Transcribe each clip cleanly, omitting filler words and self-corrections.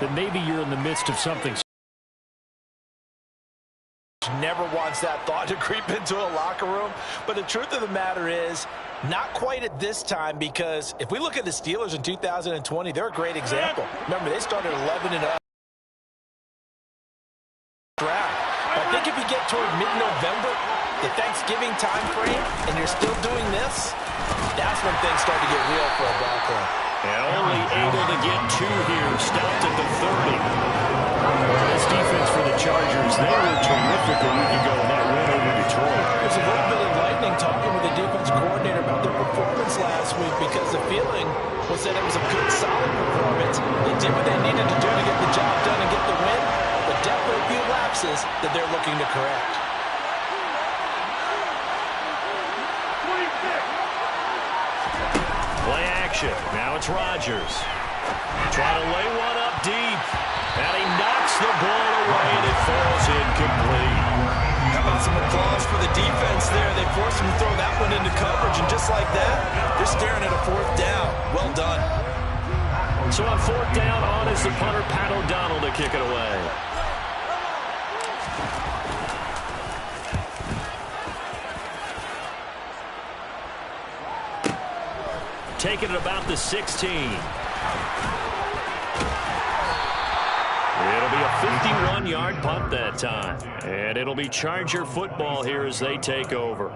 that maybe you're in the midst of something. Never wants that thought to creep into a locker room. But the truth of the matter is, not quite at this time, because if we look at the Steelers in 2020, they're a great example. Remember, they started 11-0. I think if you get toward mid-November, the Thanksgiving time frame, and you're still doing this, that's when things start to get real for a ball club. And only able to get two here, stopped at the 30. This defense for the Chargers, they were terrific a week ago in that win over Detroit. It was a little bit enlightening talking with the defense coordinator about their performance last week, because the feeling was that it was a good, solid performance. They did what they needed to do to get the job done and get the win, but definitely a few lapses that they're looking to correct. Play action. Now it's Rodgers. Trying to lay one up deep. And he knocks the ball away, and it falls incomplete. How about some applause for the defense there? They forced him to throw that one into coverage, and just like that, they're staring at a fourth down. Well done. So on fourth down, on is the punter, Pat O'Donnell, to kick it away. Taking it about the 16. It'll be a 51-yard punt that time. And it'll be Charger football here as they take over.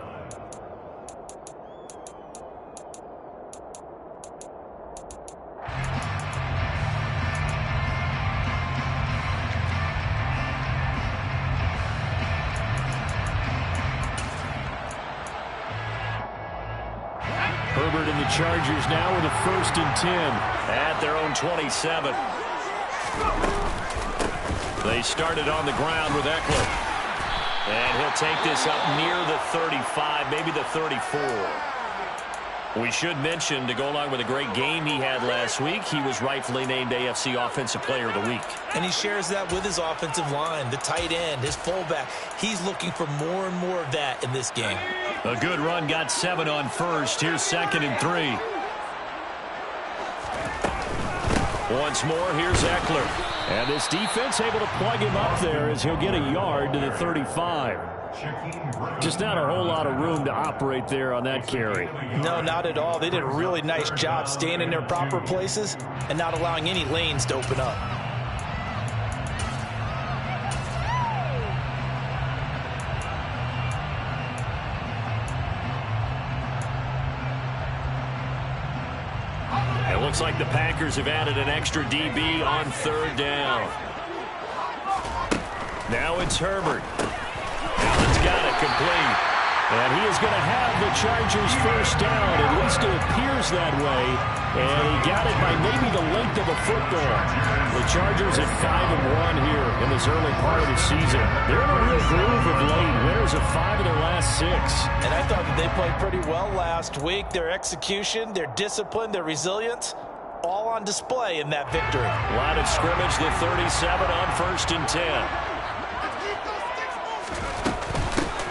Herbert and the Chargers now with a 1st and 10 at their own 27. They started on the ground with Eckler. And he'll take this up near the 35, maybe the 34. We should mention, to go along with a great game he had last week, he was rightfully named AFC Offensive Player of the Week. And he shares that with his offensive line, the tight end, his fullback. He's looking for more and more of that in this game. A good run, got 7 on first. Here's 2nd and 3. Once more, here's Eckler. And this defense able to plug him up there as he'll get a yard to the 35. Just not a whole lot of room to operate there on that carry. No, not at all. They did a really nice job staying in their proper places and not allowing any lanes to open up. It looks like the Packers have added an extra DB on 3rd down. Now it's Herbert. Allen's got it complete. And he is going to have the Chargers 1st down. At least it appears that way. And he got it by maybe the length of a football. The Chargers at 5-1 here in this early part of the season. They're in a real groove of late. Winners of 5 of their last 6. And I thought that they played pretty well last week. Their execution, their discipline, their resilience, all on display in that victory. Line of scrimmage, the 37 on 1st and 10.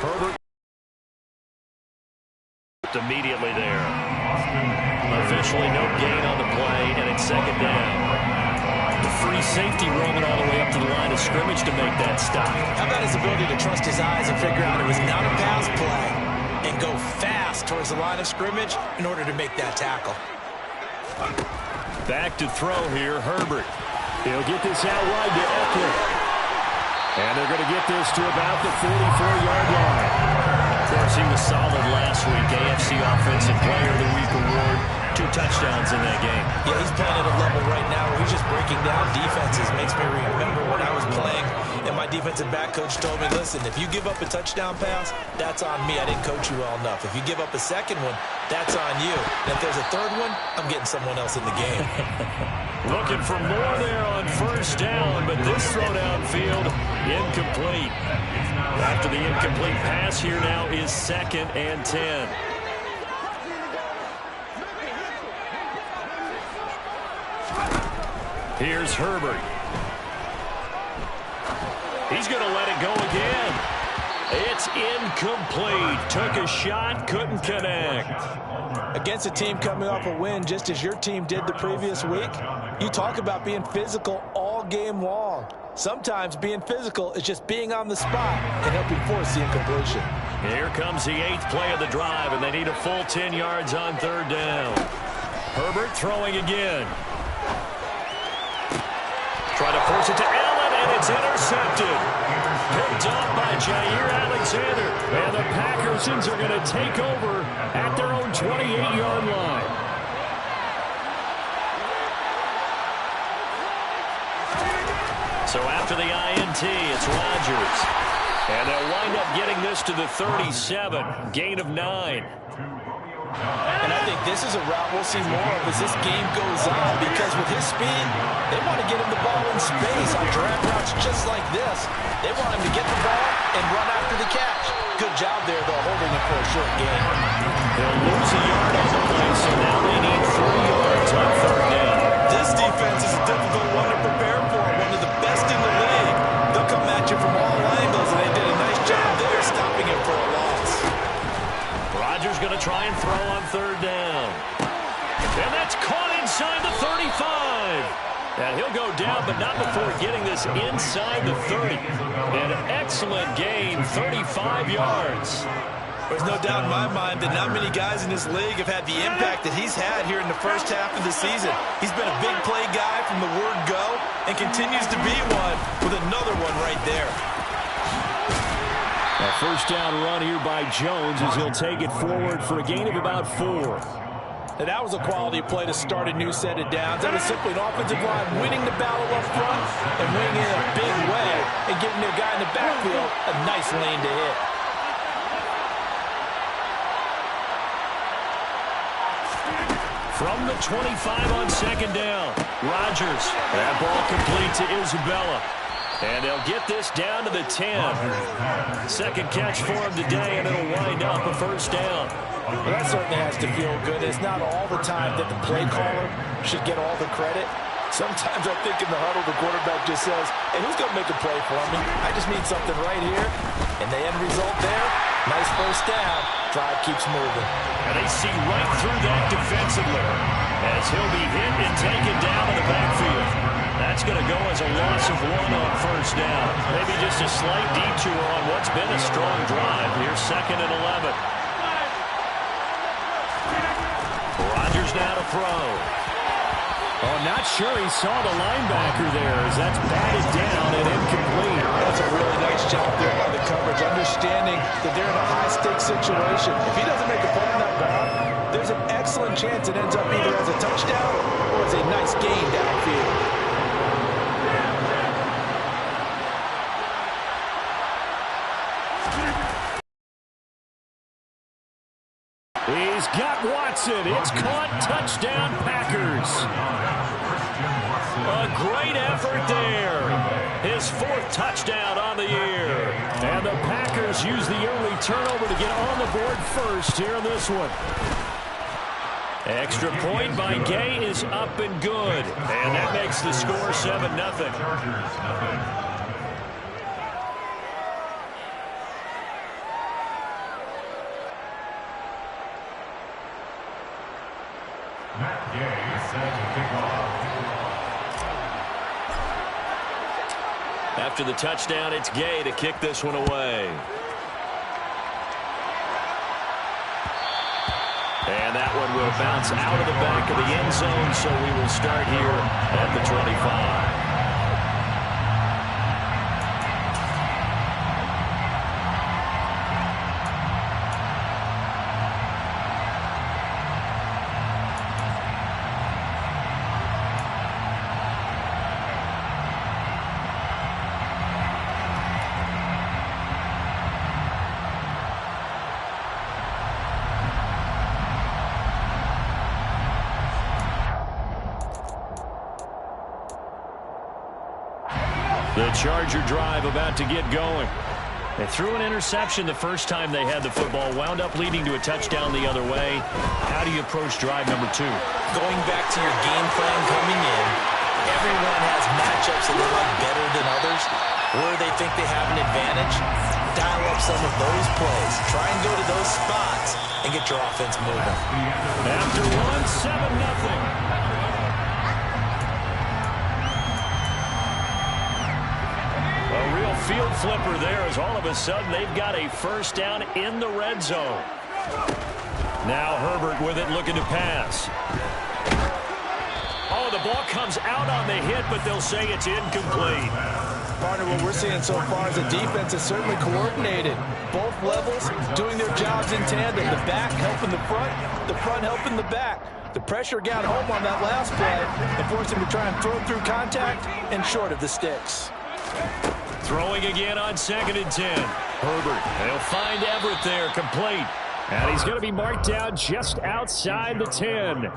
Herbert immediately there. Officially no gain on the play, and it's 2nd down. The free safety roaming all the way up to the line of scrimmage to make that stop. How about his ability to trust his eyes and figure out it was not a pass play and go fast towards the line of scrimmage in order to make that tackle. Back to throw here, Herbert. He'll get this out wide to Eckler. And they're going to get this to about the 44-yard line. Of course, he was solid last week. AFC Offensive Player of the Week award. 2 touchdowns in that game. Yeah, he's playing at a level right now where he's just breaking down defenses. Makes me remember when I was playing and my defensive back coach told me, listen, if you give up a touchdown pass, that's on me. I didn't coach you well enough. If you give up a second one, that's on you. And if there's a third one, I'm getting someone else in the game. Looking for more there on 1st down, but this throw downfield, incomplete. After the incomplete pass, here now is 2nd and 10. Here's Herbert. He's going to let it go again. It's incomplete. Took a shot, couldn't connect. Against a team coming off a win, just as your team did the previous week, you talk about being physical all all game long. Sometimes being physical is just being on the spot and helping force the incompletion. Here comes the 8th play of the drive, and they need a full 10 yards on 3rd down. Herbert throwing again. Trying to force it to Allen, and it's intercepted. Picked up by Jair Alexander. And the Packersons are going to take over at their own 28-yard line. So after the INT, it's Rodgers. And they'll wind up getting this to the 37, gain of 9. And I think this is a route we'll see more of as this game goes on, because with his speed, they want to get him the ball in space on drag routes just like this. They want him to get the ball and run after the catch. Good job there, though, holding it for a short gain. They'll lose a yard on the play, so now they need 3 yards on 3rd down. This defense is a difficult one to prepare for, one of the best in the league. They'll come at you from all angles, and they did a nice job there stopping it for a loss. Rodgers going to try and throw on 3rd down. And that's caught inside the 35. And he'll go down, but not before getting this inside the 30. An excellent gain, 35 yards. There's no doubt in my mind that not many guys in this league have had the impact that he's had here in the first half of the season. He's been a big play guy from the word go and continues to be one with another one right there. A 1st down run here by Jones as he'll take it forward for a gain of about 4. And that was a quality play to start a new set of downs. That was simply an offensive line winning the battle up front and winning in a big way and giving their guy in the backfield a nice lane to hit. From the 25 on 2nd down, Rodgers. That ball complete to Isabella. And they'll get this down to the 10. 2nd catch for him today, and it'll wind up a 1st down. Well, that certainly has to feel good. It's not all the time that the play caller should get all the credit. Sometimes I think in the huddle, the quarterback just says, hey, who's going to make a play for me? I just need something right here. And the end result there, nice 1st down. Drive keeps moving. And they see right through that defensively as he'll be hit and taken down in the backfield. That's going to go as a loss of 1 on 1st down. Maybe just a slight detour on what's been a strong drive. Here's 2nd and 11. Rodgers now to throw. Oh, not sure he saw the linebacker there as that's batted down and incomplete. That's a really nice job there by the coverage, understanding that they're in a high-stakes situation. If he doesn't make a play on that ball, there's an excellent chance it ends up either as a touchdown or as a nice gain downfield. He's got Watson. It's caught. Touchdown, Packers. A great effort there. His 4th touchdown on the year. And the Packers use the early turnover to get on the board first here in this one. Extra point by Gay is up and good. And that makes the score 7-0. After the touchdown, it's Gay to kick this one away. And that one will bounce out of the back of the end zone, so we will start here at the 25. The Charger drive about to get going. They threw an interception the first time they had the football, wound up leading to a touchdown the other way. How do you approach drive number 2? Going back to your game plan coming in, everyone has matchups that they like better than others. Where they think they have an advantage, dial up some of those plays. Try and go to those spots and get your offense moving. After one, 7-0. field flipper there as all of a sudden they've got a first down in the red zone. Now Herbert with it, looking to pass. Oh, the ball comes out on the hit, but they'll say it's incomplete. Partner, what we're seeing so far is the defense is certainly coordinated. Both levels doing their jobs in tandem. The back helping the front helping the back. The pressure got home on that last play and forced him to try and throw through contact and short of the sticks. Throwing again on 2nd and 10. Herbert, they'll find Everett there, complete. And he's going to be marked down just outside the 10.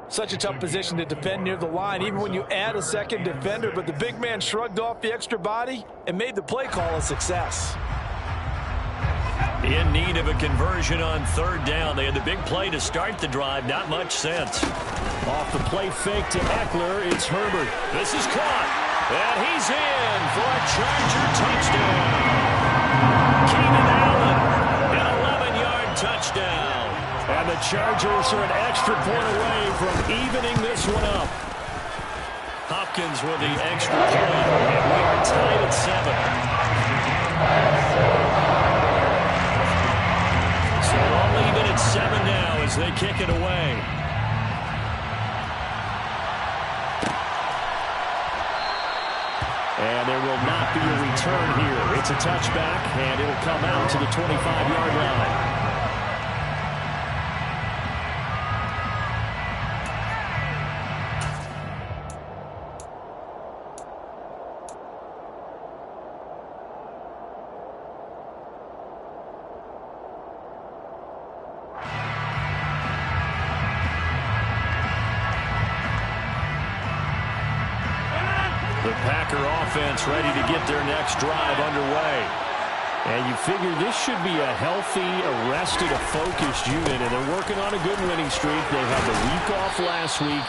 Such a tough position to defend near the line, even when you add a second defender. But the big man shrugged off the extra body and made the play call a success. In need of a conversion on 3rd down. They had the big play to start the drive. Not much sense. Off the play fake to Eckler, it's Herbert. This is caught. And he's in for a Charger touchdown. Keenan Allen, an 11-yard touchdown. And the Chargers are an extra point away from evening this one up. Hopkins with the extra point, and we are tied at 7. So I'll leave it at 7 now as they kick it away. And there will not be a return here. It's a touchback, and it'll come out to the 25-yard line. Offense ready to get their next drive underway. And you figure this should be a healthy, arrested, a focused unit, and they're working on a good winning streak. They had the week off last week.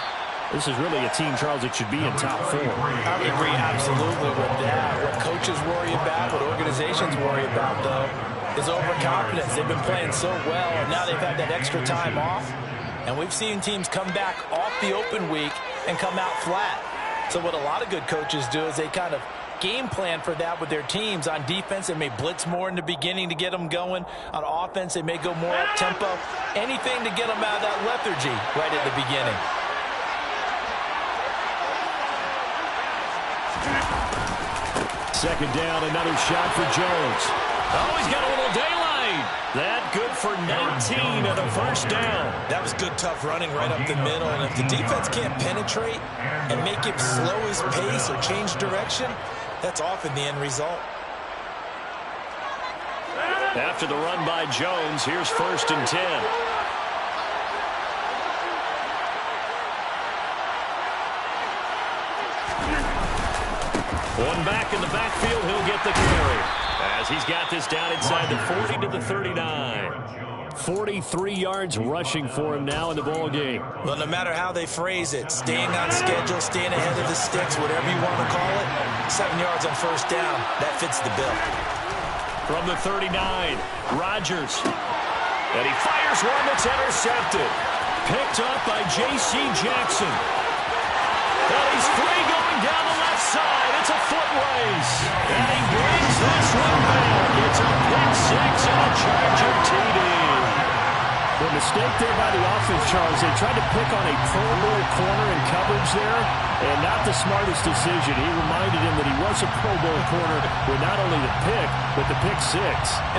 This is really a team, Charles, that should be in top 4. I would agree absolutely with that. What coaches worry about, what organizations worry about, though, is overconfidence. They've been playing so well, and now they've had that extra time off. And we've seen teams come back off the open week and come out flat. So what a lot of good coaches do is they kind of game plan for that with their teams. On defense, they may blitz more in the beginning to get them going. On offense, they may go more up-tempo. Anything to get them out of that lethargy right at the beginning. Second down, another shot for Jones. Oh, he's got a little daylight. That good for 19 and a first down. That was good, tough running right up the middle. And if the defense can't penetrate and make him slow his pace or change direction, that's often the end result. After the run by Jones, here's 1st and 10. One back in the backfield, he'll get the carry. As he's got this down inside the 40 to the 39. 43 yards rushing for him now in the ball game. Well, no matter how they phrase it, staying on schedule, staying ahead of the sticks, whatever you want to call it, 7 yards on first down, that fits the bill. From the 39, Rodgers. And he fires one that's intercepted. Picked up by J.C. Jackson. Well, he's free going down the left side. It's a foot race. And he brings this one back. It's a pick 6 and a Charger TD. The mistake there by the offense, Charles, they tried to pick on a Pro Bowl corner in coverage there, and not the smartest decision. He reminded him that he was a Pro Bowl corner with not only the pick, but the pick 6.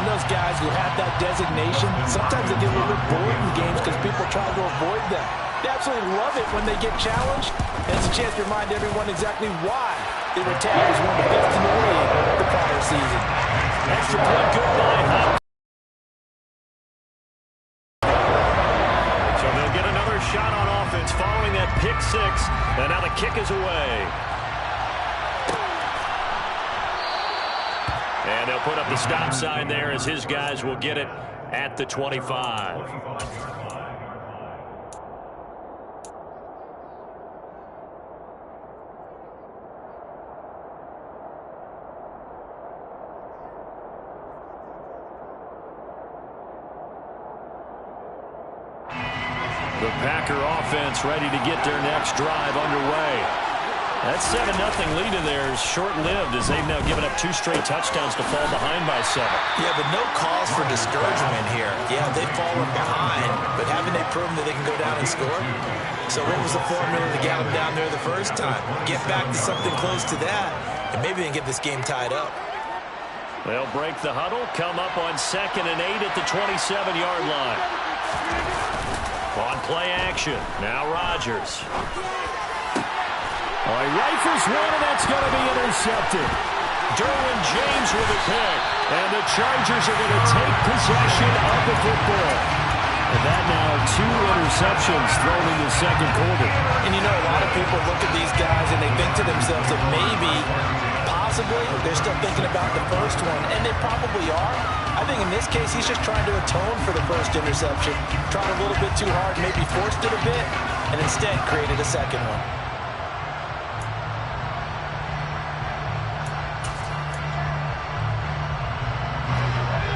And those guys who have that designation, sometimes they get a little bit bored in games because people try to avoid them. They absolutely love it when they get challenged, and it's a chance to remind everyone exactly why they were tagged as one of the best in the league the prior season. Extra point good by Hopkins. So they'll get another shot on offense following that pick 6, and now the kick is away. And they'll put up the stop sign there as his guys will get it at the 25. The Packer offense ready to get their next drive underway. That 7-0 lead of theirs short-lived as they've now given up 2 straight touchdowns to fall behind by 7. Yeah, but no cause for discouragement here. Yeah, they've fallen behind, but haven't they proven that they can go down and score? So what was the formula to get them down there the first time? Get back to something close to that, and maybe they can get this game tied up. They'll break the huddle, come up on 2nd and 8 at the 27-yard line. On play action, now Rodgers. He rifles one, and that's going to be intercepted. Derwin James with a pick, and the Chargers are going to take possession of the football. And that now 2 interceptions thrown in the second quarter. And you know, a lot of people look at these guys and they think to themselves that maybe, possibly, they're still thinking about the first one, and they probably are. I think in this case, he's just trying to atone for the first interception. Tried a little bit too hard, maybe forced it a bit, and instead created a second one.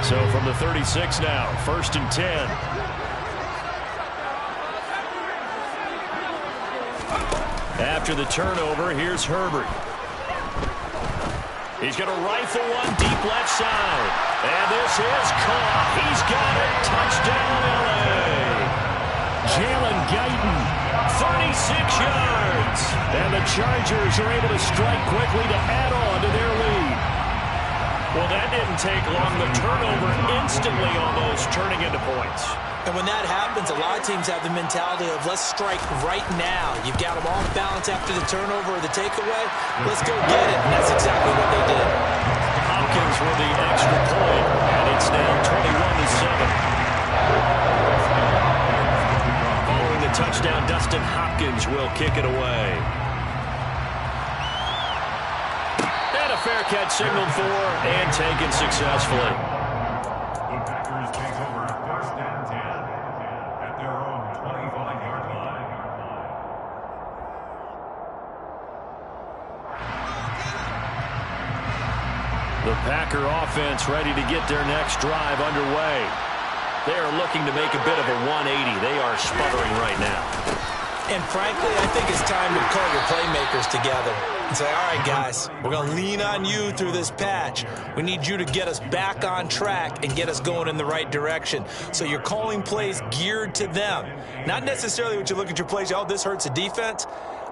So from the 36 now, 1st and 10. After the turnover, here's Herbert. He's going to rifle one deep left side. And this is caught. He's got it. Touchdown, L.A. Jalen Guyton, 36 yards. And the Chargers are able to strike quickly to add on to their lead. Well, that didn't take long. The turnover instantly almost turning into points. And when that happens, a lot of teams have the mentality of let's strike right now. You've got them off balance after the turnover or the takeaway. Let's go get it. And that's exactly what they did. Hopkins with the extra point, and it's now 21-7. Following the touchdown, Dustin Hopkins will kick it away. And a fair catch signaled for and taken successfully. The Packers take over 1st and 10 at their own 25-yard line. The Packer offense ready to get their next drive underway. They are looking to make a bit of a 180. They are sputtering right now. And frankly, I think it's time to call your playmakers together and say, all right, guys, we're going to lean on you through this patch. We need you to get us back on track and get us going in the right direction. So you're calling plays geared to them. Not necessarily when you look at your plays, oh, this hurts the defense.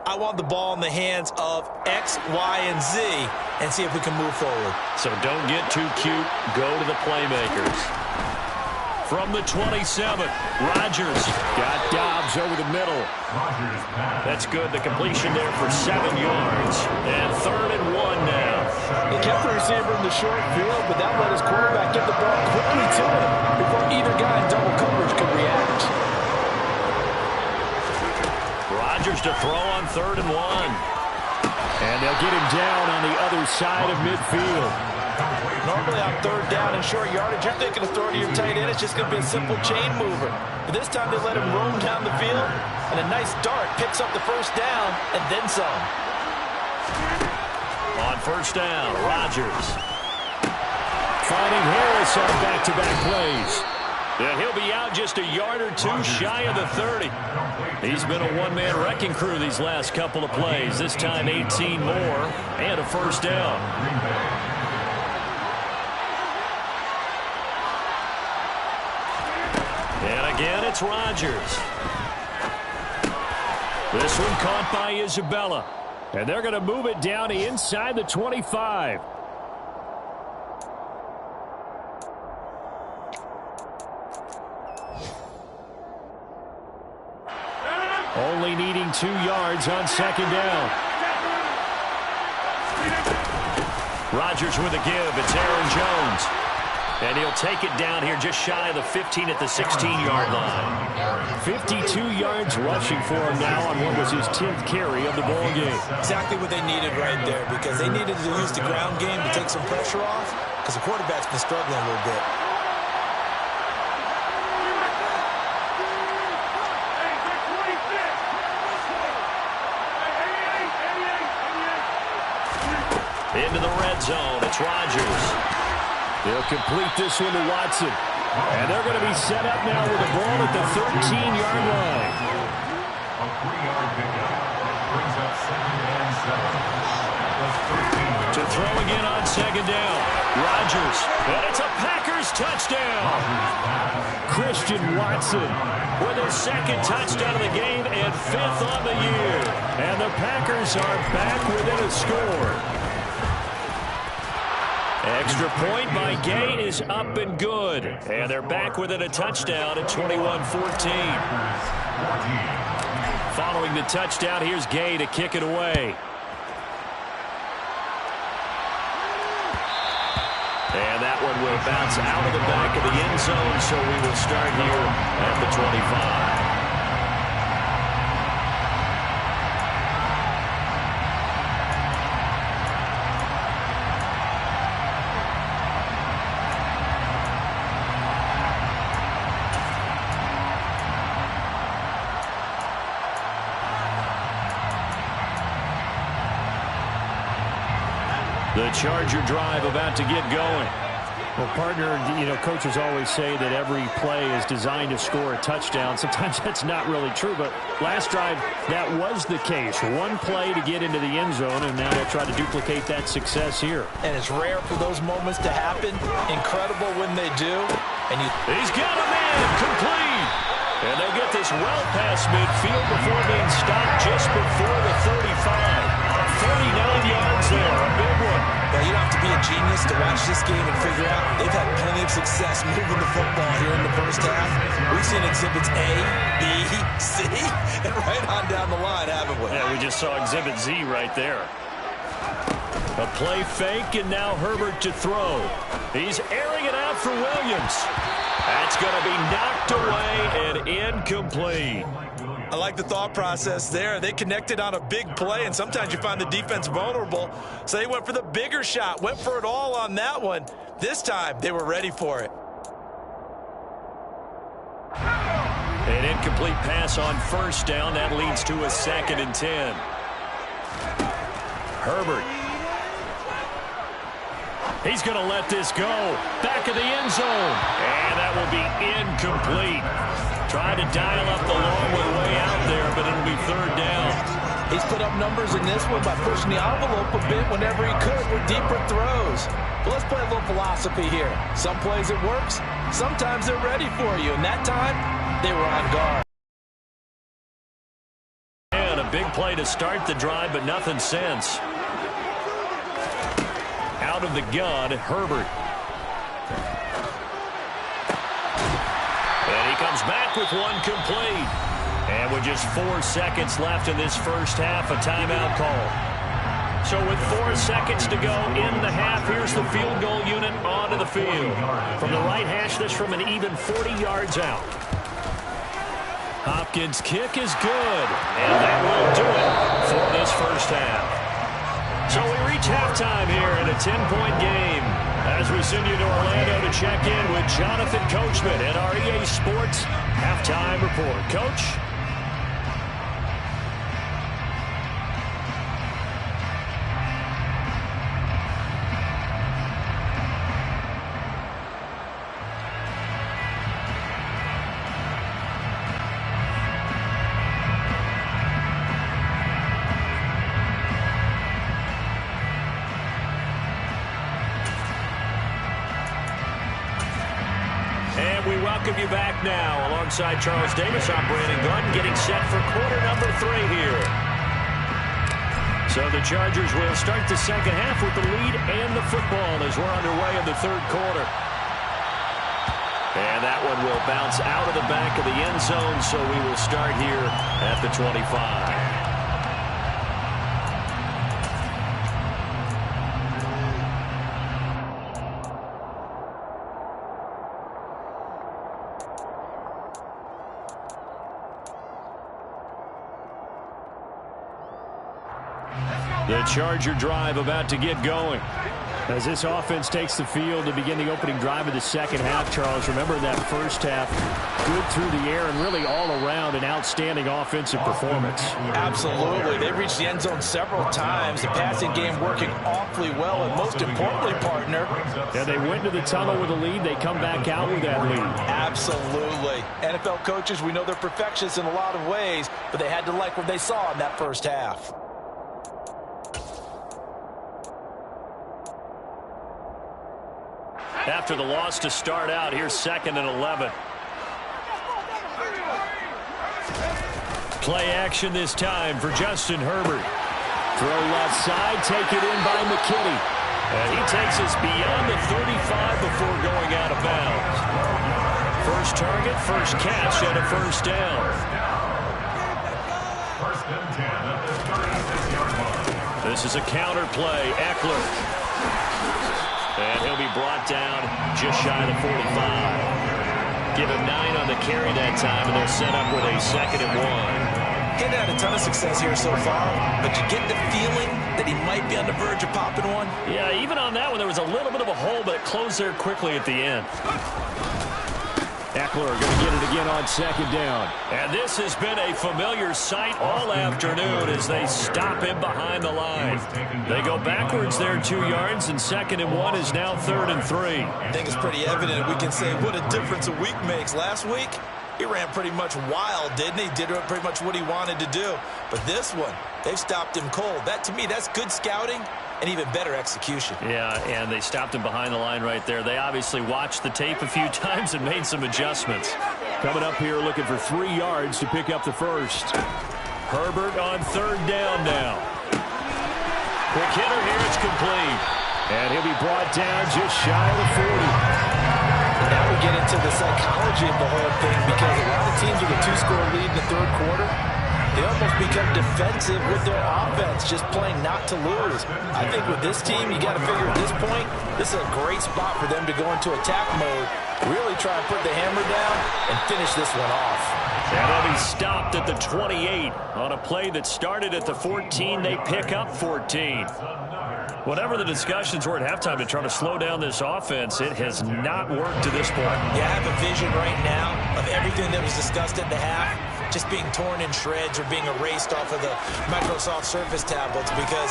I want the ball in the hands of X, Y, and Z and see if we can move forward. So don't get too cute. Go to the playmakers. From the 27, Rodgers got Dobbs over the middle. That's good. The completion there for 7 yards. And 3rd and 1 now. He kept the receiver in the short field, but that let his quarterback get the ball quickly to him before either guy in double coverage could react. Rodgers to throw on 3rd and 1. And they'll get him down on the other side of midfield. Normally on 3rd down and short yardage, you're thinking of throwing to your tight end. It's just going to be a simple chain mover. But this time they let him roam down the field, and a nice dart picks up the 1st down and then some. On 1st down, Rodgers. Finding Harris on back-to-back plays. Yeah, he'll be out just a yard or 2 shy of the 30. He's been a one-man wrecking crew these last couple of plays. This time 18 more and a 1st down. And again, it's Rodgers. This one caught by Isabella. And they're going to move it down inside the 25. Only needing 2 yards on 2nd down. Rodgers with a give. It's Aaron Jones. And he'll take it down here just shy of the 15 at the 16-yard line. 52 yards rushing for him now on what was his 10th carry of the ball game. Exactly what they needed right there, because they needed to use the ground game to take some pressure off, because the quarterback's been struggling a little bit. Into the red zone. It's Rodgers. They'll complete this one to Watson. And they're going to be set up now with the ball at the 13-yard line. A 3-yard pickup brings up 2nd and 6. To throw again on second down. Rodgers. And it's a Packers touchdown. Christian Watson with his second touchdown of the game and 5th on the year. And the Packers are back within a score. Extra point by Gay is up and good. And they're back within a touchdown at 21-14. Following the touchdown, here's Gay to kick it away. And that one will bounce out of the back of the end zone, so we will start here at the 25. The Charger drive about to get going. Well, partner, coaches always say that every play is designed to score a touchdown. Sometimes that's not really true, but last drive, that was the case. One play to get into the end zone, and now they'll try to duplicate that success here. And it's rare for those moments to happen. Incredible when they do. And he's got a man complete. And they get this well past midfield before being stopped just before the 35. 49 yards there, a big one. Well, you don't have to be a genius to watch this game and figure out they've had plenty of success moving the football here in the first half. We've seen exhibits A, B, C, and right on down the line, haven't we? Yeah, we just saw exhibit Z right there. A play fake, and now Herbert to throw. He's airing it out for Williams. That's going to be knocked away and incomplete. I like the thought process there. They connected on a big play, and sometimes you find the defense vulnerable. So they went for the bigger shot, went for it all on that one. This time, they were ready for it. An incomplete pass on first down. That leads to a 2nd and 10. Herbert. He's going to let this go. Back of the end zone. And that will be incomplete. Tried to dial up the long way out there, but it'll be 3rd down. He's put up numbers in this one by pushing the envelope a bit whenever he could with deeper throws. But let's play a little philosophy here. Some plays it works. Sometimes they're ready for you. And that time, they were on guard. And a big play to start the drive, but nothing since. Out of the gun, Herbert. And he comes back with one complete. And with just 4 seconds left in this first half, a timeout call. So with 4 seconds to go in the half, here's the field goal unit onto the field. From the right hash, this from an even 40 yards out. Hopkins' kick is good. And that will do it for this first half. So we reach halftime here in a 10-point game as we send you to Orlando to check in with Jonathan Coachman at our EA Sports Halftime Report. Coach? Welcome you back now. Alongside Charles Davis, I'm Brandon Gordon, getting set for quarter number 3 here. So the Chargers will start the second half with the lead and the football as we're underway in the 3rd quarter. And that one will bounce out of the back of the end zone, so we will start here at the 25. The Charger drive about to get going. As this offense takes the field to begin the opening drive of the second half, Charles, remember that first half, good through the air and really all around an outstanding offensive performance. Absolutely. They reached the end zone several times. The passing game working awfully well, and most importantly, partner. Yeah, they went to the tunnel with a lead. They come back out with that lead. Absolutely. NFL coaches, we know they're perfectionists in a lot of ways, but they had to like what they saw in that first half. after the loss to start out. Here's 2nd and 11. Play action this time for Justin Herbert. Throw left side, take it in by McKinney. And he takes us beyond the 35 before going out of bounds. First target, first catch, and a first down. First and 10 at the 36-yard line. This is a counter play. Eckler. And he'll be brought down just shy of the 45. Give him 9 on the carry that time, and they'll set up with a 2nd and 1. He's had a ton of success here so far, but you get the feeling that he might be on the verge of popping one. Yeah, even on that one, there was a little bit of a hole, but it closed there quickly at the end. Eckler going to get it again on 2nd down. And this has been a familiar sight all afternoon as they stop him behind the line. They go backwards there 2 yards, and 2nd and 1 is now 3rd and 3. I think it's pretty evident. We can say what a difference a week makes. Last week, he ran pretty much wild, didn't he? Did pretty much what he wanted to do. But this one, they've stopped him cold. That, to me, that's good scouting and even better execution. Yeah, and they stopped him behind the line right there. They obviously watched the tape a few times and made some adjustments. Coming up here looking for 3 yards to pick up the first. Herbert on 3rd down now. Quick hitter here, it's complete. And he'll be brought down just shy of the 40. Now we get into the psychology of the whole thing, because a lot of teams with a 2-score lead in the 3rd quarter, they almost become defensive with their offense, just playing not to lose. I think with this team, you got to figure at this point, this is a great spot for them to go into attack mode, really try and put the hammer down and finish this one off. And they'll be stopped at the 28 on a play that started at the 14. They pick up 14. Whatever the discussions were at halftime to try to slow down this offense, it has not worked to this point. Yeah, I have a vision right now of everything that was discussed at the half just being torn in shreds or being erased off of the Microsoft Surface tablets, because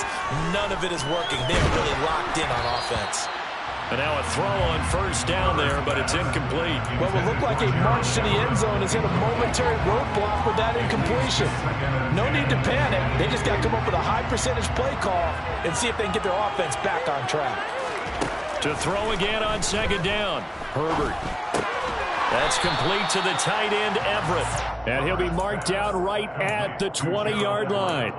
none of it is working. They're really locked in on offense. And now a throw on 1st down there, but it's incomplete. What will look like a march to the end zone is hit a momentary roadblock with that incompletion. No need to panic. They just got to come up with a high percentage play call and see if they can get their offense back on track. To throw again on 2nd down. Herbert. That's complete to the tight end, Everett. And he'll be marked down right at the 20-yard line.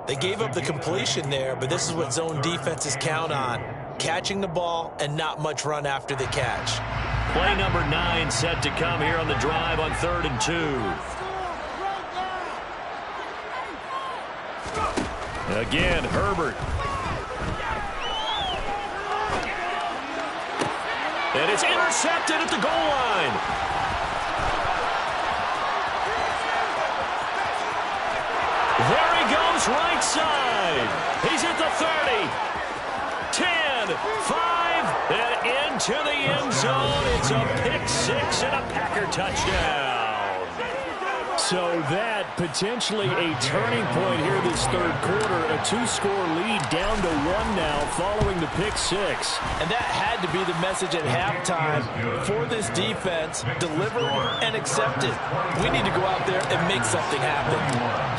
They gave up the completion there, but this is what zone defenses count on. Catching the ball and not much run after the catch. Play number 9 set to come here on the drive on 3rd and 2. Again, Herbert. And it's intercepted at the goal line. There he goes, right side. He's at the 30. 10, 5, and into the end zone. It's a pick 6 and a Packer touchdown. So that potentially a turning point here this 3rd quarter. A 2-score lead down to 1 now following the pick 6. And that had to be the message at halftime for this defense. Deliver and accept it. We need to go out there and make something happen.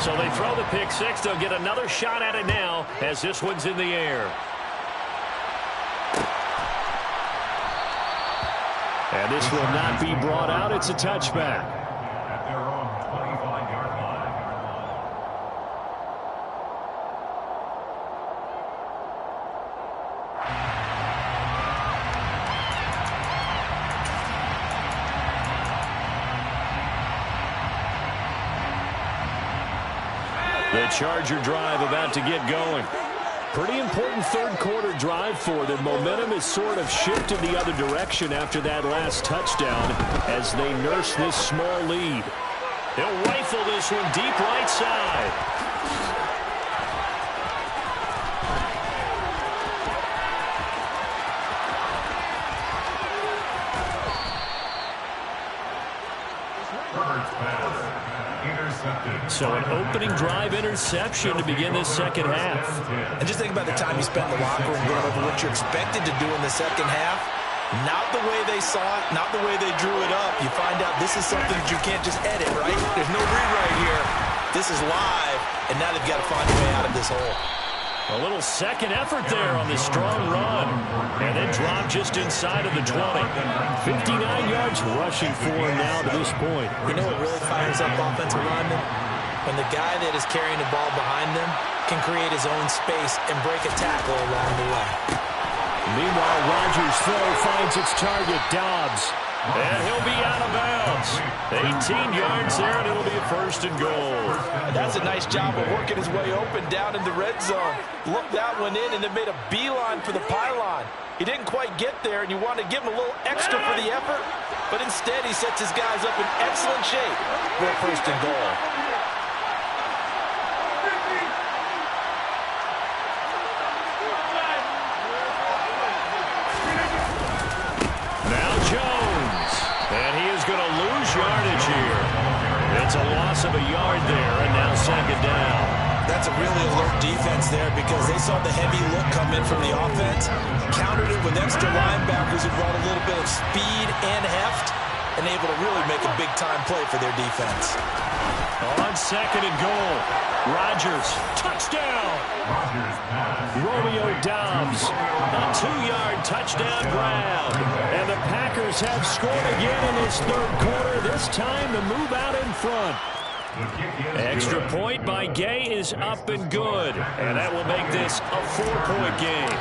So they throw the pick 6. They'll get another shot at it now as this one's in the air. And this will not be brought out. It's a touchback. At their own 25-yard line. The Charger drive about to get going. Pretty important 3rd quarter drive for them. Momentum has sort of shifted the other direction after that last touchdown as they nurse this small lead. They'll rifle this one deep right side. Herbert's pass. Intercepted. So an opening drive interception to begin this 2nd half. And just think about the time you spent in the locker room going over what you're expected to do in the 2nd half. Not the way they saw it, not the way they drew it up. You find out this is something that you can't just edit, right? There's no rewrite here. This is live, and now they've got to find a way out of this hole. A little second effort there on the strong run. And then dropped just inside of the 20. 59 yards rushing for him now to this point. You know what really fires up offensive linemen? When the guy that is carrying the ball behind them can create his own space and break a tackle along the way. Meanwhile, Rodgers' throw finds its target, Dobbs. And he'll be out of bounds. 18 yards there, and it'll be a first and goal. That's a nice job of working his way open down in the red zone. Looked that one in and then made a beeline for the pylon. He didn't quite get there, and you want to give him a little extra for the effort, but instead he sets his guys up in excellent shape for a first and goal. Yardage here. It's a loss of a yard there, and now second down. That's a really alert defense there because they saw the heavy look come in from the offense, countered it with extra linebackers who brought a little bit of speed and heft, and able to really make a big-time play for their defense. On second and goal, Rodgers, touchdown! Romeo Dobbs, a 2-yard touchdown grab. And the Packers have scored again in this third quarter, this time to move out in front. Extra point by Gay is up and good, and that will make this a 4-point game.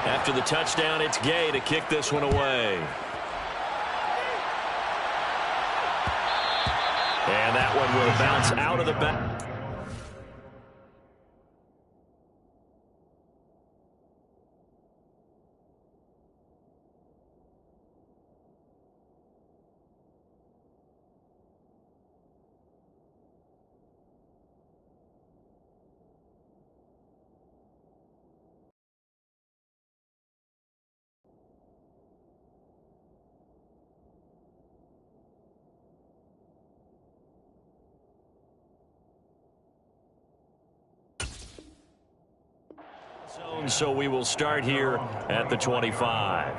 After the touchdown, it's Gay to kick this one away. And that one will bounce out of the back. So we will start here at the 25.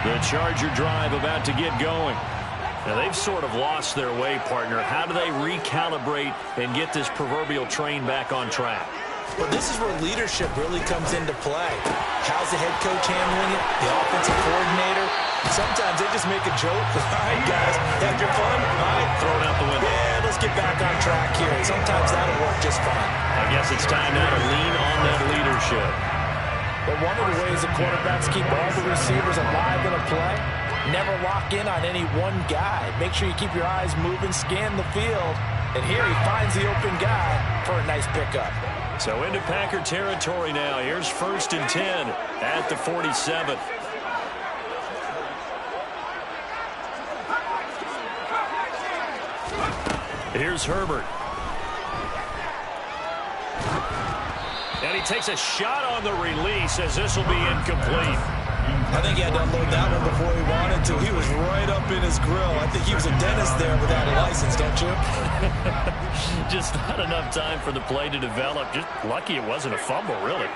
The Charger drive about to get going. Now they've sort of lost their way, partner. How do they recalibrate and get this proverbial train back on track? Well, this is where leadership really comes into play. How's the head coach handling it? The offensive coordinator? Sometimes they just make a joke. All right, guys, had your fun? All right, throw it out the window. Yeah, let's get back on track here. And sometimes that'll work just fine. I guess it's time now to lean on that leadership. But one of the ways the quarterbacks keep all the receivers alive in a play, never lock in on any one guy. Make sure you keep your eyes moving, scan the field. And here he finds the open guy for a nice pickup. So into Packer territory now. Here's 1st and 10 at the 47. Here's Herbert. And he takes a shot on the release as this will be incomplete. I think he had to unload that one before he wanted to. He was right up in his grill. I think he was a dentist there without a license, don't you? Just not enough time for the play to develop. Just lucky it wasn't a fumble, really.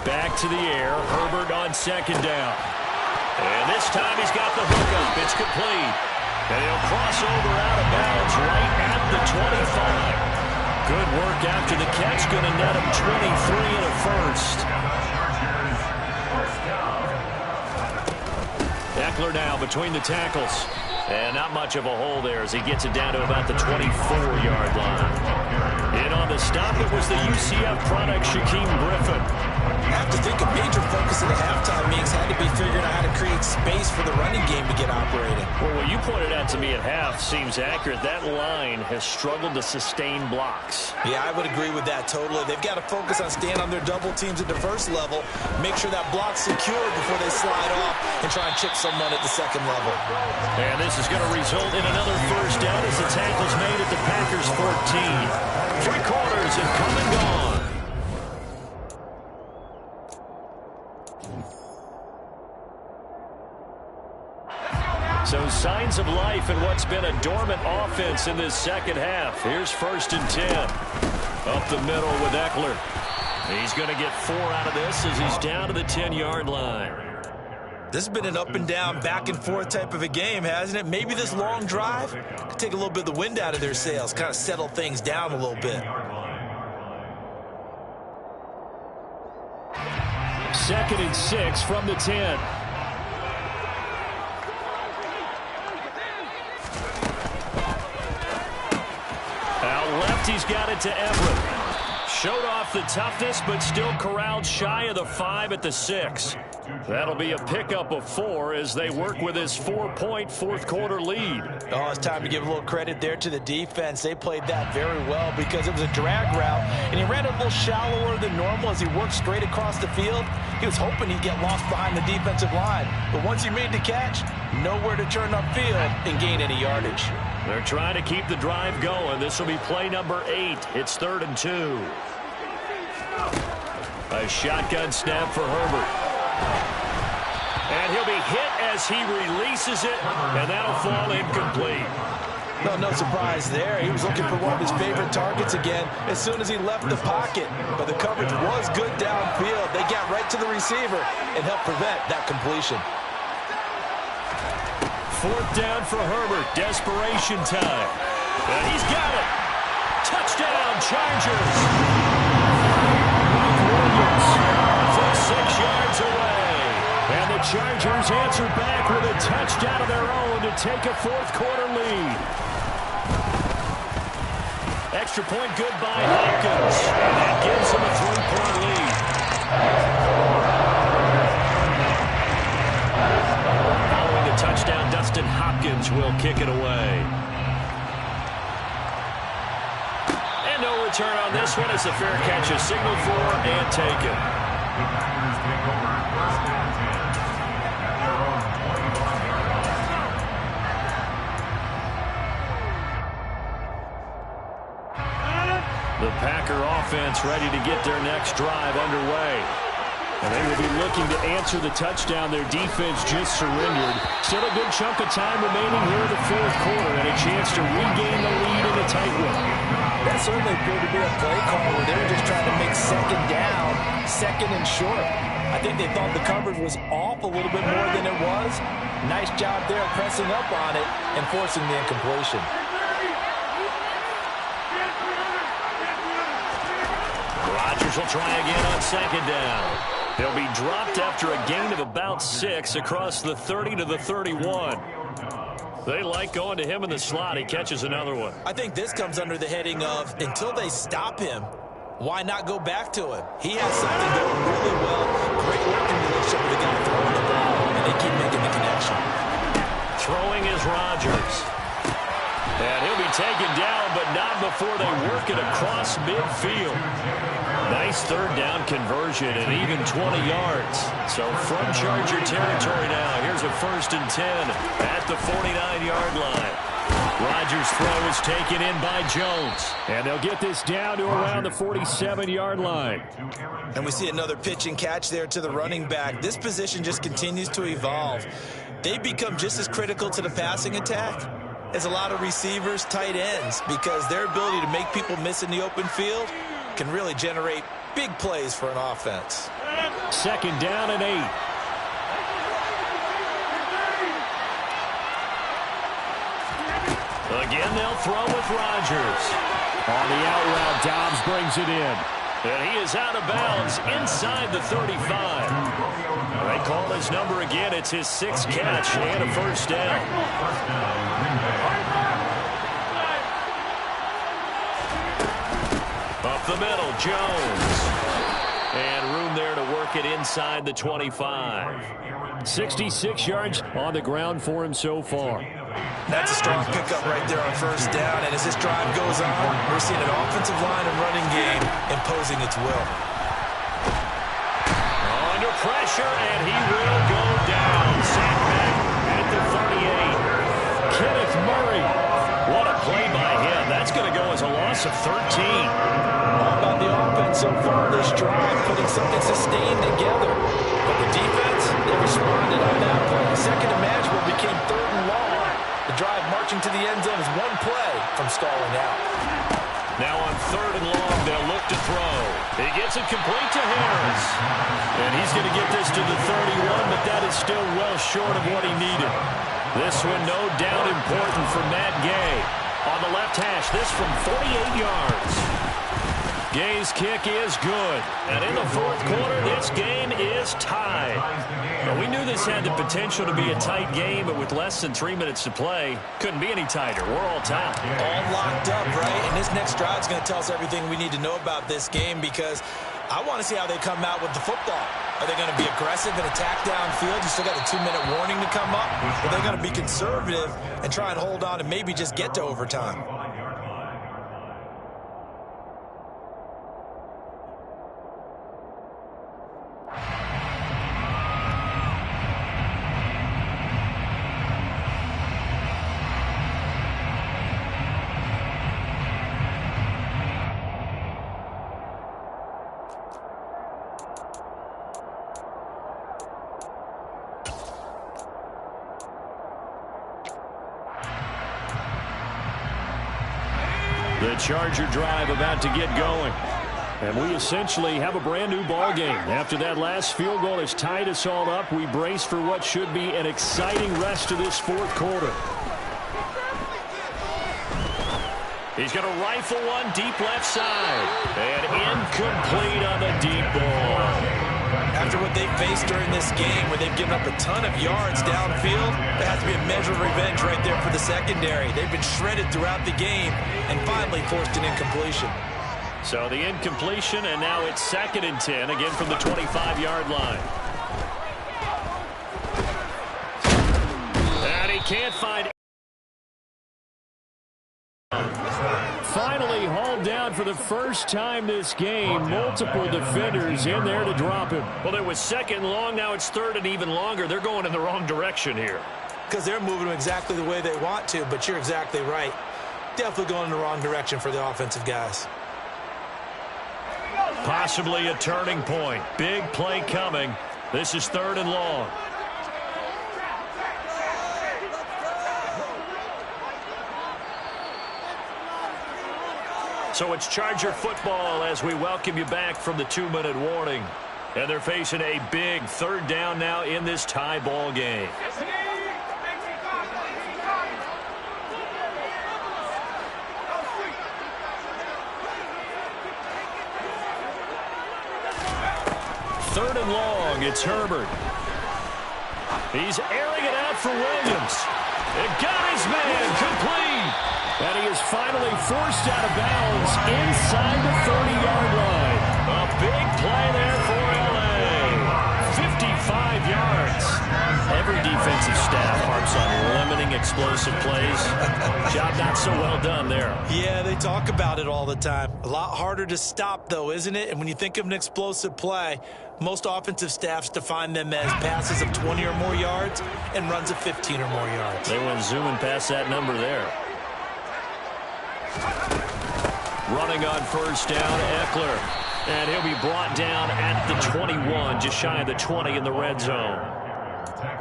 Back to the air. Herbert on second down. And this time he's got the hookup. It's complete. And he'll cross over out of bounds right at the 25. Good work after the catch. Going to net him 23 and a first. Eckler now between the tackles. And not much of a hole there as he gets it down to about the 24-yard line. In on the stop, it was the UCF product, Shaquem Griffin. I have to think a major focus in the halftime meetings had to be figuring out how to create space for the running game to get operating. Well, what you pointed out to me at half seems accurate. That line has struggled to sustain blocks. Yeah, I would agree with that totally. They've got to focus on staying on their double teams at the first level, make sure that block's secure before they slide off and try and chip someone at the second level. And this is going to result in another first down as the tackle's made at the Packers 14. 3 quarters have come and gone. So signs of life in what's been a dormant offense in this second half. Here's 1st and 10. Up the middle with Eckler. He's going to get 4 out of this as he's down to the 10-yard line. This has been an up-and-down, back-and-forth type of a game, hasn't it? Maybe this long drive could take a little bit of the wind out of their sails, kind of settle things down a little bit. 2nd and 6 from the 10. Out left, he's got it to Everett. Showed off the toughness, but still corralled shy of the 5 at the 6. That'll be a pickup of 4 as they work with his 4-point fourth-quarter lead. Oh, it's time to give a little credit there to the defense. They played that very well because it was a drag route, and he ran a little shallower than normal as he worked straight across the field. He was hoping he'd get lost behind the defensive line, but once he made the catch, nowhere to turn upfield and gain any yardage. They're trying to keep the drive going. This will be play number 8. It's 3rd and 2. A shotgun snap for Herbert. And he'll be hit as he releases it, and that'll fall incomplete. No surprise there. He was looking for one of his favorite targets again as soon as he left the pocket. But the coverage was good downfield. They got right to the receiver and helped prevent that completion. 4th down for Herbert. Desperation time. And he's got it. Touchdown, Chargers. Mike Williams for 6 yards away. And the Chargers answer back with a touchdown of their own to take a fourth-quarter lead. Extra point good by Hopkins. And that gives them a 3-point lead. Following the touchdown, Dustin Hopkins will kick it away. And no return on this one as the fair catch is signaled for and taken. The Packers take over 1st and 10 at their own 25-yard line. The Packer offense ready to get their next drive underway. And they will be looking to answer the touchdown their defense just surrendered. Still a good chunk of time remaining here in the fourth quarter and a chance to regain the lead in a tight one. That certainly appeared to be a play call where they were just trying to make 2nd down, 2nd and short. I think they thought the coverage was off a little bit more than it was. Nice job there pressing up on it and forcing the incompletion. Rodgers will try again on 2nd down. They'll be dropped after a gain of about 6 across the 30 to the 31. They like going to him in the slot. He catches another one. I think this comes under the heading of until they stop him, why not go back to him? He has something going really well. Great working relationship with the guy throwing the ball, and they keep making the connection. Throwing is Rodgers. And he'll be taken down, but not before they work it across midfield. Nice 3rd down conversion and even 20 yards. So from Charger territory now, here's a 1st and 10 at the 49-yard line. Rodgers' throw is taken in by Jones. And they'll get this down to around the 47-yard line. And we see another pitch and catch there to the running back. This position just continues to evolve. They become just as critical to the passing attack as a lot of receivers, tight ends, because their ability to make people miss in the open field can really generate big plays for an offense. 2nd down and 8. Again, they'll throw with Rodgers. On the out route, Dobbs brings it in. And he is out of bounds inside the 35. They call his number again. It's his 6th catch and a 1st down. Up the middle, Jones. And room there to work it inside the 25. 66 yards on the ground for him so far. That's a strong pickup right there on 1st down. And as this drive goes on, we're seeing an offensive line and running game imposing its will. Under pressure, and he will go down. Sacked back at the 38. Kenneth Murray. What a play by him. That's going to go as a loss of 13. All about the offense so far this drive, putting something sustained together. But the defense, they responded on that play. 2nd and manageable became 3rd and long. The drive marching to the end zone is one play from stalling out. Now on 3rd and long, they'll look to throw. He gets it complete to Harris. And he's going to get this to the 31, but that is still well short of what he needed. This one no doubt important for Matt Gay. On the left hash, this from 48 yards. Gay's kick is good. And in the 4th quarter, this game is tied. Now, we knew this had the potential to be a tight game, but with less than 3 minutes to play, couldn't be any tighter. We're all tied. All locked up, right? And this next drive is going to tell us everything we need to know about this game, because I want to see how they come out with the football. Are they going to be aggressive and attack downfield? You still got a 2-minute warning to come up. Or are they going to be conservative and try and hold on and maybe just get to overtime? The Charger drive about to get going. And we essentially have a brand-new ball game. After that last field goal has tied us all up, we brace for what should be an exciting rest of this 4th quarter. He's going to rifle one deep left side. And incomplete on the deep ball. After what they faced during this game, where they've given up a ton of yards downfield, there has to be a measure of revenge right there for the secondary. They've been shredded throughout the game and finally forced an incompletion. So the incompletion, and now it's 2nd and 10, again from the 25-yard line. And he can't find... Finally hauled down for the first time this game. Multiple defenders in there to drop him. Well, it was 2nd and long. Now it's 3rd and even longer. They're going in the wrong direction here. Because they're moving them exactly the way they want to, but you're exactly right. Definitely going in the wrong direction for the offensive guys. Possibly a turning point. Big play coming. This is 3rd and long. So it's Charger football as we welcome you back from the 2-minute warning. And they're facing a big 3rd down now in this tie ball game. Third and long, it's Herbert. He's airing it out for Williams. It got his man complete. And he is finally forced out of bounds inside the 30-yard line. A big play there for L.A. 55 yards. Every defensive staff harps on limiting explosive plays. Job not so well done there. Yeah, they talk about it all the time. A lot harder to stop, though, isn't it? And when you think of an explosive play, most offensive staffs define them as passes of 20 or more yards and runs of 15 or more yards. They went zooming past that number there. Running on 1st down, Eckler. And he'll be brought down at the 21, just shy of the 20 in the red zone.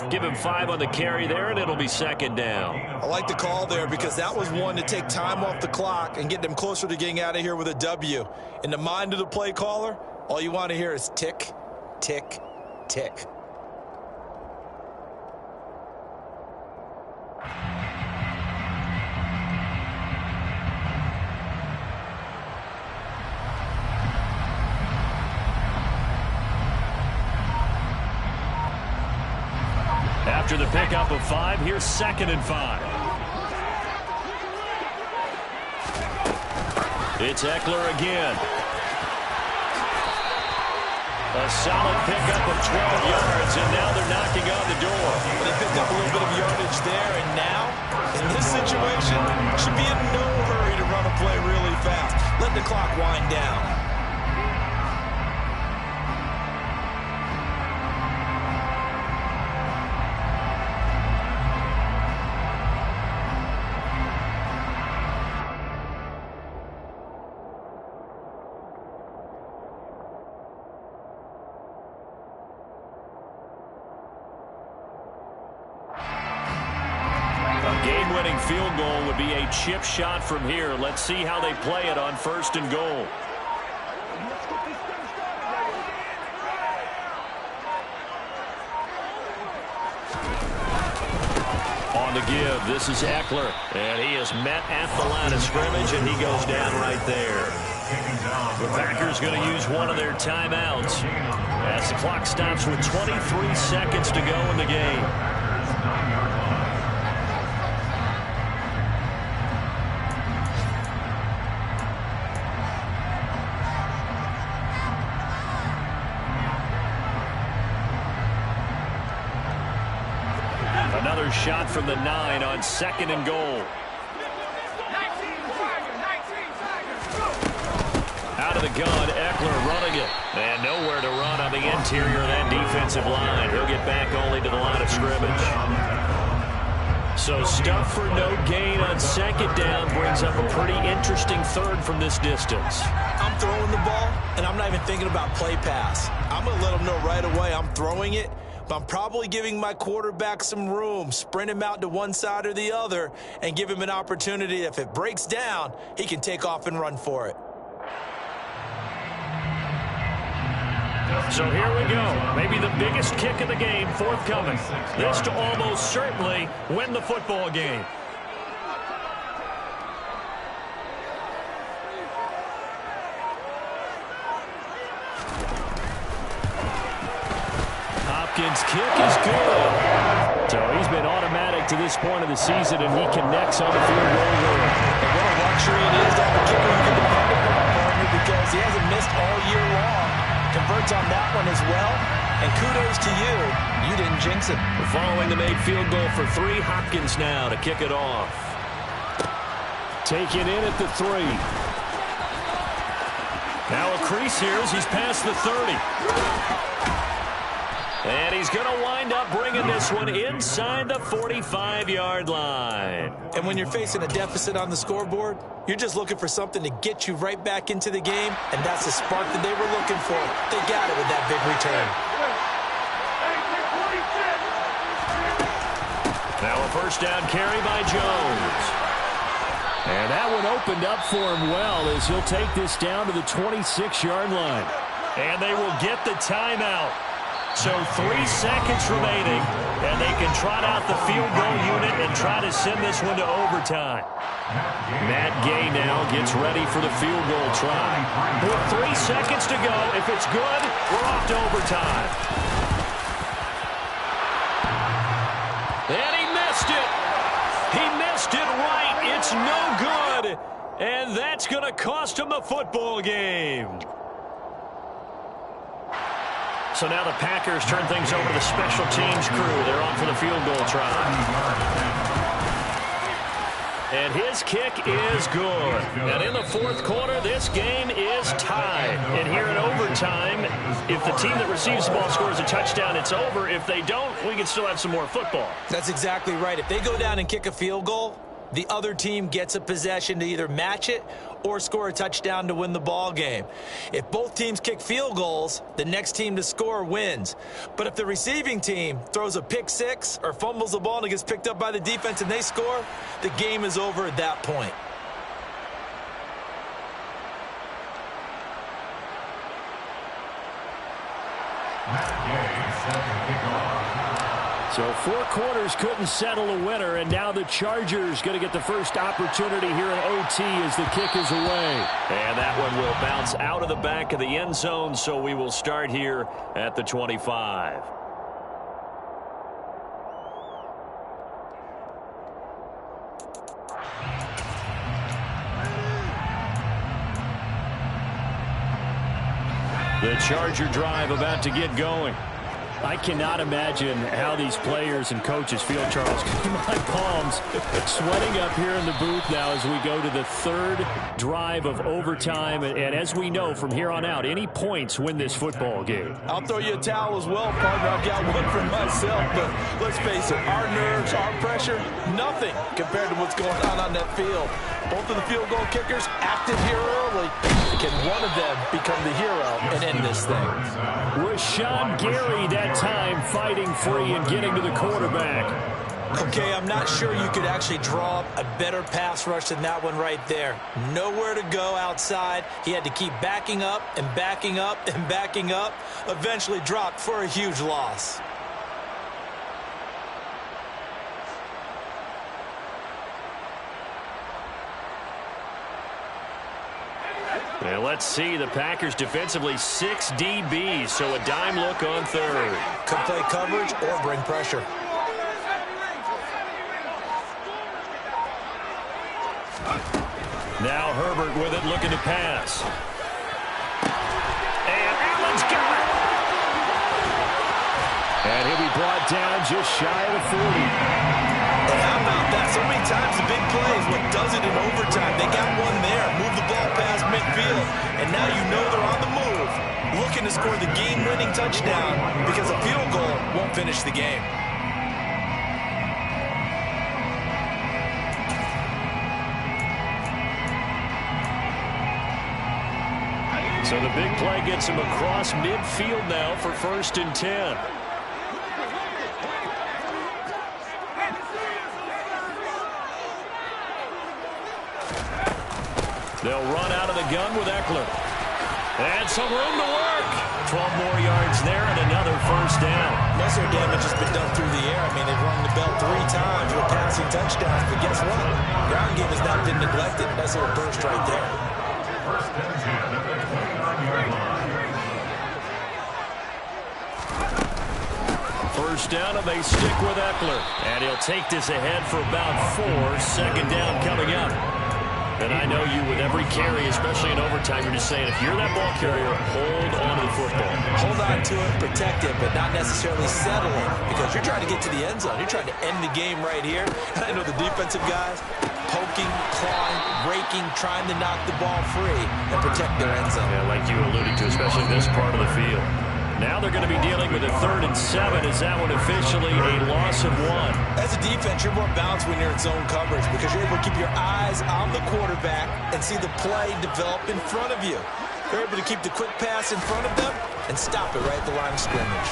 Give him 5 on the carry there, and it'll be 2nd down. I like the call there because that was one to take time off the clock and get them closer to getting out of here with a W. In the mind of the play caller, all you want to hear is tick, tick, tick. After the pickup of 5, here's 2nd and 5. It's Eckler again. A solid pickup of 12 yards, and now they're knocking on the door. They picked up a little bit of yardage there, and now, in this situation, should be in no hurry to run a play really fast. Let the clock wind down. game-winning field goal would be a chip shot from here. Let's see how they play it on 1st and goal. On the give, this is Eckler, and he is met at the line of scrimmage, and he goes down right there. The Packers going to use one of their timeouts as the clock stops with 23 seconds to go in the game. Another shot from the 9 on 2nd and goal. Out of the gun, Eckler running it. And nowhere to run on the interior of that defensive line. He'll get back only to the line of scrimmage. So stuff for no gain on 2nd down brings up a pretty interesting 3rd from this distance. I'm throwing the ball, and I'm not even thinking about play pass. I'm going to let them know right away I'm throwing it. But I'm probably giving my quarterback some room, sprint him out to one side or the other, and give him an opportunity. If it breaks down, he can take off and run for it. So here we go. Maybe the biggest kick of the game forthcoming. This to almost certainly win the football game. Hopkins' kick is good. So he's been automatic to this point of the season, and he connects on the field goal line. And what a luxury it is to have a kicker who can depend upon, partner, because he hasn't missed all year long. Converts on that one as well. And kudos to you. You didn't jinx it. Following the made field goal for 3, Hopkins now to kick it off. Taken in at the 3. Now a crease here as he's past the 30. And he's going to wind up bringing this one inside the 45-yard line. And when you're facing a deficit on the scoreboard, you're just looking for something to get you right back into the game, and that's the spark that they were looking for. They got it with that big return. Now a 1st down carry by Jones. And that one opened up for him well as he'll take this down to the 26-yard line. And they will get the timeout. So 3 seconds remaining, and they can trot out the field goal unit and try to send this one to overtime. Matt Gay now gets ready for the field goal try. With 3 seconds to go, if it's good, we're off to overtime. And he missed it. He missed it right. It's no good. And that's going to cost him the football game. So now the Packers turn things over to the special teams crew. They're on for the field goal try. And his kick is good. And in the 4th quarter, this game is tied. And here in overtime, if the team that receives the ball scores a touchdown, it's over. If they don't, we can still have some more football. That's exactly right. If they go down and kick a field goal, the other team gets a possession to either match it or score a touchdown to win the ball game. If both teams kick field goals, the next team to score wins. But if the receiving team throws a pick 6 or fumbles the ball and it gets picked up by the defense and they score, the game is over at that point. So 4 quarters couldn't settle a winner, and now the Chargers going to get the first opportunity here in OT as the kick is away. And that one will bounce out of the back of the end zone, so we will start here at the 25. The Charger drive about to get going. I cannot imagine how these players and coaches feel, Charles. My palms sweating up here in the booth now as we go to the 3rd drive of overtime. And as we know from here on out, any points win this football game. I'll throw you a towel as well, partner. I've got one for myself. But let's face it, our nerves, our pressure, nothing compared to what's going on that field. Both of the field goal kickers active here early. Can one of them become the hero and end this thing? Rashawn Gary that time fighting free and getting to the quarterback. Okay, I'm not sure you could actually draw up a better pass rush than that one right there. Nowhere to go outside. He had to keep backing up and backing up and backing up. Eventually dropped for a huge loss. And let's see, the Packers defensively 6 DBs, so a dime look on third. Could play coverage or bring pressure. Now Herbert with it, looking to pass. And Allen's got it. And he'll be brought down just shy of the 40. How about that? So many times the big play is what does it in overtime. They got one there, move the ball past midfield, and now you know they're on the move, looking to score the game-winning touchdown because a field goal won't finish the game. So the big play gets him across midfield now for 1st and 10. They'll run out of the gun with Eckler. And some room to work. 12 more yards there and another 1st down. Most of their damage has been done through the air. I mean, they've rung the bell 3 times with passing touchdowns. But guess what? Ground game has not been neglected. Nice little burst right there. 1st and 10 at the 29-yard line. 1st down, and they stick with Eckler. And he'll take this ahead for about 4. 2nd down coming up. And I know you, with every carry, especially in overtime, you're just saying, if you're that ball carrier, hold on to the football. Hold on to it, protect it, but not necessarily settle it, because you're trying to get to the end zone. You're trying to end the game right here. And I know the defensive guys poking, clawing, raking, trying to knock the ball free and protect their end zone. Yeah, like you alluded to, especially this part of the field. Now they're going to be dealing with a 3rd and 7. Is that one officially a loss of 1? As a defense, you're more balanced when you're in zone coverage because you're able to keep your eyes on the quarterback and see the play develop in front of you. You're able to keep the quick pass in front of them and stop it right at the line of scrimmage.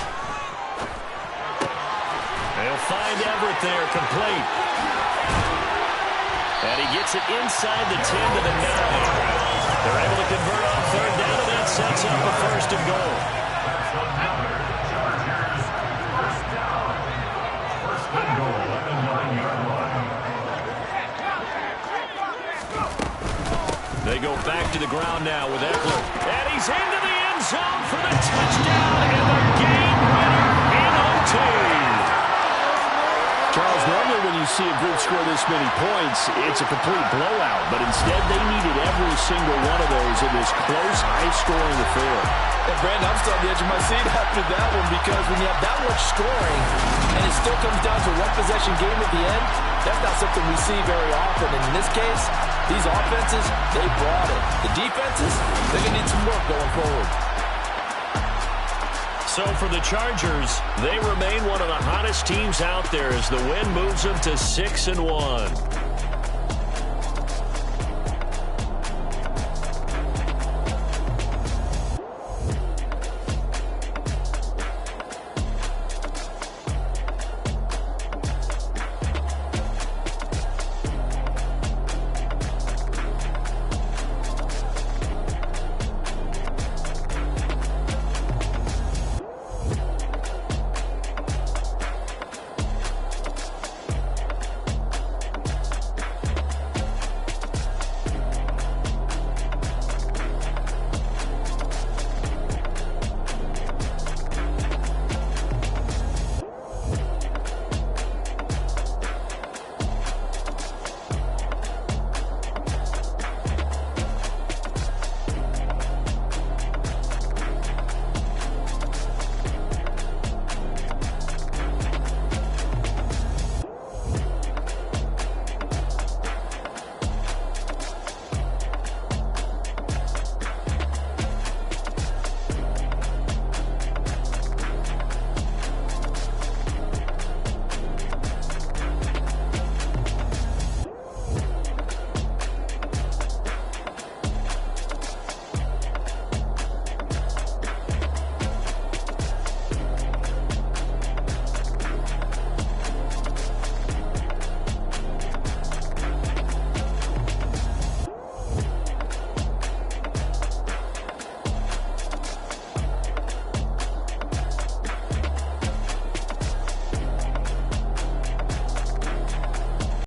They'll find Everett there, complete. And he gets it inside the 10 to the 9. They're able to convert on 3rd down, and that sets up a 1st and goal. They go back to the ground now with Eckler. And he's into the end zone for the touchdown and the game winner in OT. Charles, normally when you see a group score this many points, it's a complete blowout. But instead, they needed every single one of those in this close, high-scoring affair. And Brandon, I'm still on the edge of my seat after that one because when you have that much scoring and it still comes down to a one-possession game at the end, that's not something we see very often. And in this case, these offenses, they brought it. The defenses, they're going to need some work going forward. So for the Chargers, they remain one of the hottest teams out there as the win moves them to 6-1.